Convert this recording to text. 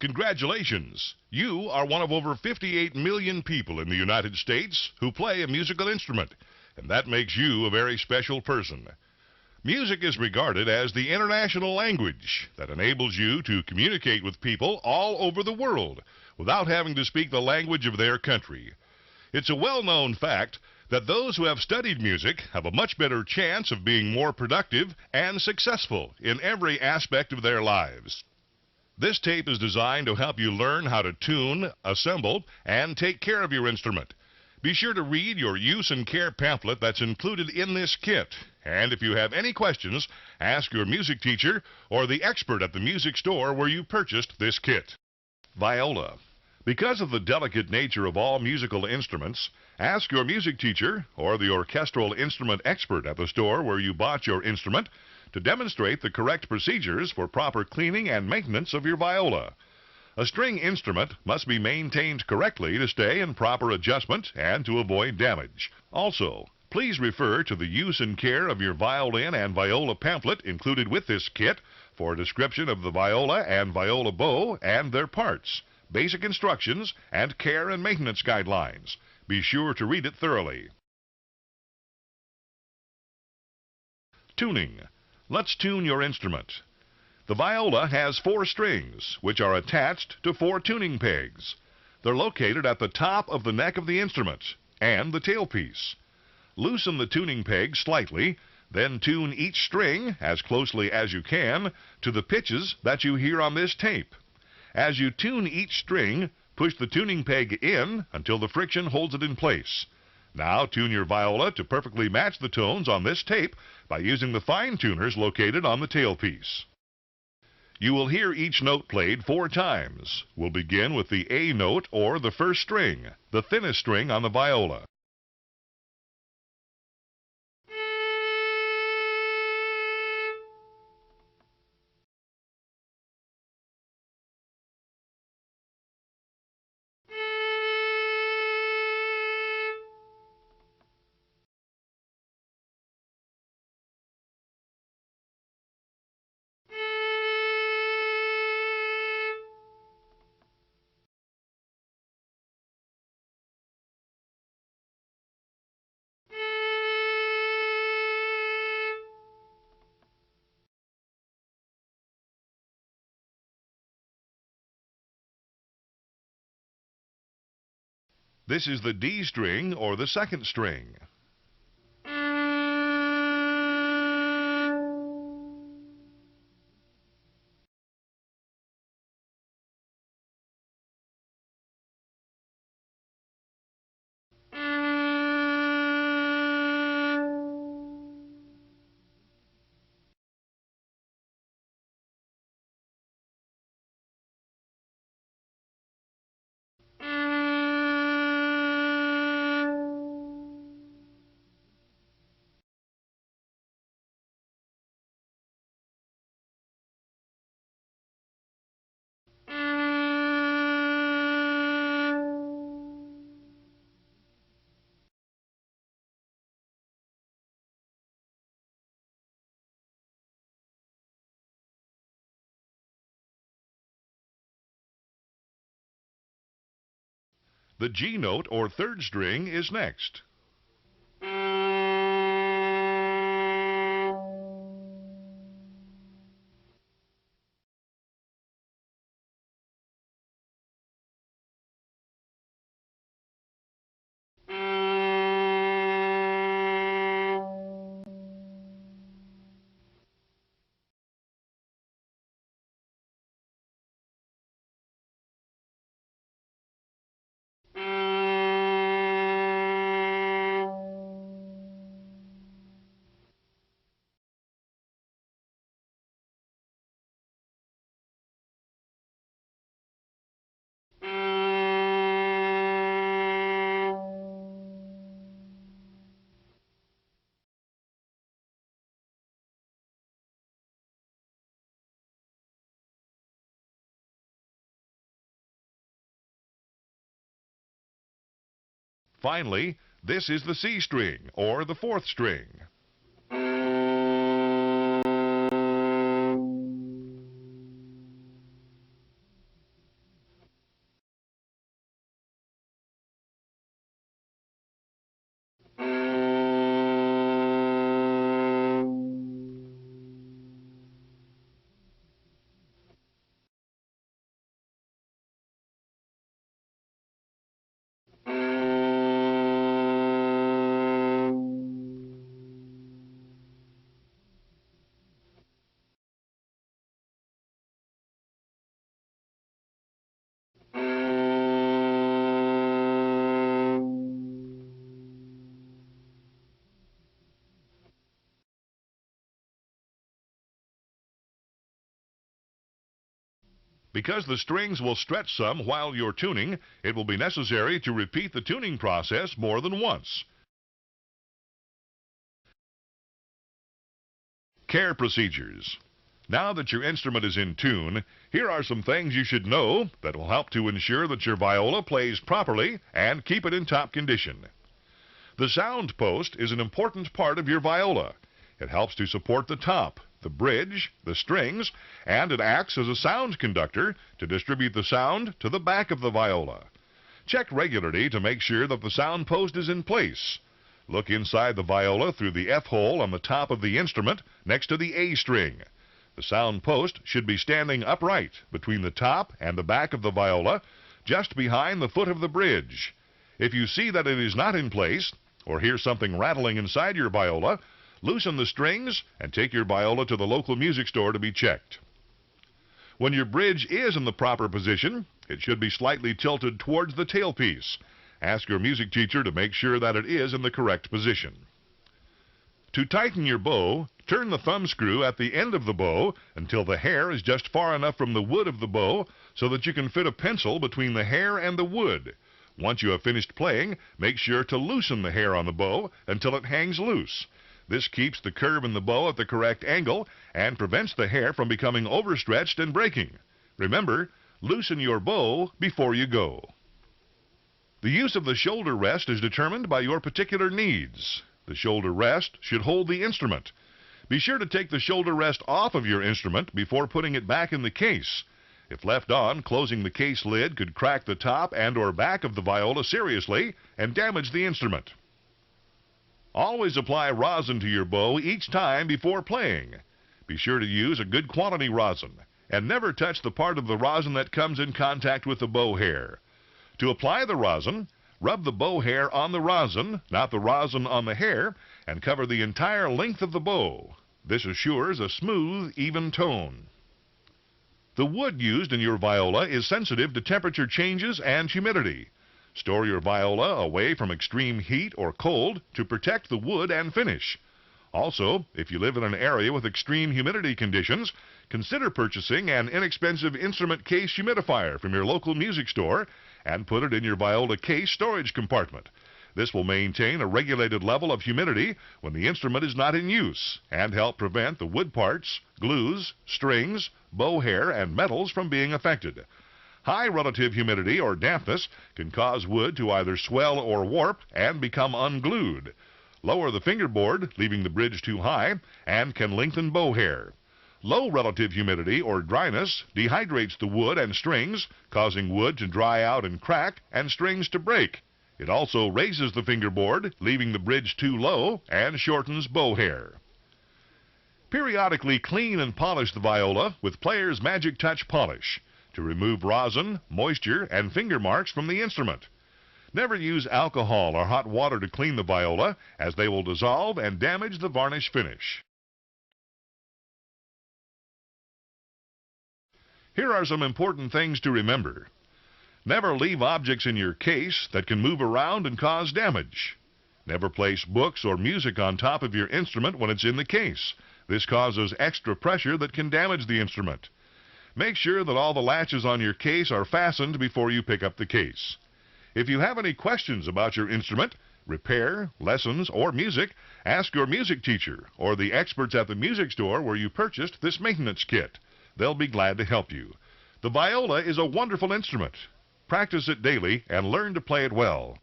Congratulations! You are one of over 58 million people in the United States who play a musical instrument, and that makes you a very special person. Music is regarded as the international language that enables you to communicate with people all over the world without having to speak the language of their country. It's a well-known fact that those who have studied music have a much better chance of being more productive and successful in every aspect of their lives. This tape is designed to help you learn how to tune, assemble, and take care of your instrument. Be sure to read your use and care pamphlet that's included in this kit. And if you have any questions, ask your music teacher or the expert at the music store where you purchased this kit. Viola. Because of the delicate nature of all musical instruments, ask your music teacher or the orchestral instrument expert at the store where you bought your instrument to demonstrate the correct procedures for proper cleaning and maintenance of your viola. A string instrument must be maintained correctly to stay in proper adjustment and to avoid damage. Also, please refer to the use and care of your violin and viola pamphlet included with this kit for a description of the viola and viola bow and their parts, basic instructions, and care and maintenance guidelines. Be sure to read it thoroughly. Tuning. Let's tune your instrument. The viola has 4 strings, which are attached to 4 tuning pegs. They're located at the top of the neck of the instrument and the tailpiece. Loosen the tuning peg slightly, then tune each string as closely as you can to the pitches that you hear on this tape. As you tune each string, push the tuning peg in until the friction holds it in place. Now tune your viola to perfectly match the tones on this tape by using the fine tuners located on the tailpiece. You will hear each note played 4 times. We'll begin with the A note or the first string, the thinnest string on the viola. This is the D string or the second string. The G note or third string is next. Finally, this is the C string or the fourth string. Because the strings will stretch some while you're tuning, it will be necessary to repeat the tuning process more than once. Care procedures. Now that your instrument is in tune, here are some things you should know that will help to ensure that your viola plays properly and keep it in top condition. The sound post is an important part of your viola. It helps to support the top, the bridge, the strings, and it acts as a sound conductor to distribute the sound to the back of the viola. Check regularly to make sure that the sound post is in place. Look inside the viola through the F hole on the top of the instrument next to the A string. The sound post should be standing upright between the top and the back of the viola, just behind the foot of the bridge. If you see that it is not in place, or hear something rattling inside your viola, loosen the strings and take your viola to the local music store to be checked. When your bridge is in the proper position, it should be slightly tilted towards the tailpiece. Ask your music teacher to make sure that it is in the correct position. To tighten your bow, turn the thumb screw at the end of the bow until the hair is just far enough from the wood of the bow so that you can fit a pencil between the hair and the wood. Once you have finished playing, make sure to loosen the hair on the bow until it hangs loose. This keeps the curve in the bow at the correct angle and prevents the hair from becoming overstretched and breaking. Remember, loosen your bow before you go. The use of the shoulder rest is determined by your particular needs. The shoulder rest should hold the instrument. Be sure to take the shoulder rest off of your instrument before putting it back in the case. If left on, closing the case lid could crack the top and or back of the viola seriously and damage the instrument. Always apply rosin to your bow each time before playing. Be sure to use a good quality rosin and never touch the part of the rosin that comes in contact with the bow hair. To apply the rosin, rub the bow hair on the rosin, not the rosin on the hair, and cover the entire length of the bow. This assures a smooth, even tone. The wood used in your viola is sensitive to temperature changes and humidity. Store your viola away from extreme heat or cold to protect the wood and finish. Also, if you live in an area with extreme humidity conditions, consider purchasing an inexpensive instrument case humidifier from your local music store and put it in your viola case storage compartment. This will maintain a regulated level of humidity when the instrument is not in use and help prevent the wood parts, glues, strings, bow hair, and metals from being affected. High relative humidity or dampness can cause wood to either swell or warp and become unglued. Lower the fingerboard, leaving the bridge too high, and can lengthen bow hair. Low relative humidity or dryness dehydrates the wood and strings, causing wood to dry out and crack and strings to break. It also raises the fingerboard, leaving the bridge too low, and shortens bow hair. Periodically clean and polish the viola with Player's Magic Touch Polish to remove rosin, moisture, and finger marks from the instrument. Never use alcohol or hot water to clean the viola, as they will dissolve and damage the varnish finish. Here are some important things to remember. Never leave objects in your case that can move around and cause damage. Never place books or music on top of your instrument when it's in the case. This causes extra pressure that can damage the instrument. Make sure that all the latches on your case are fastened before you pick up the case. If you have any questions about your instrument, repair, lessons, or music, ask your music teacher or the experts at the music store where you purchased this maintenance kit. They'll be glad to help you. The viola is a wonderful instrument. Practice it daily and learn to play it well.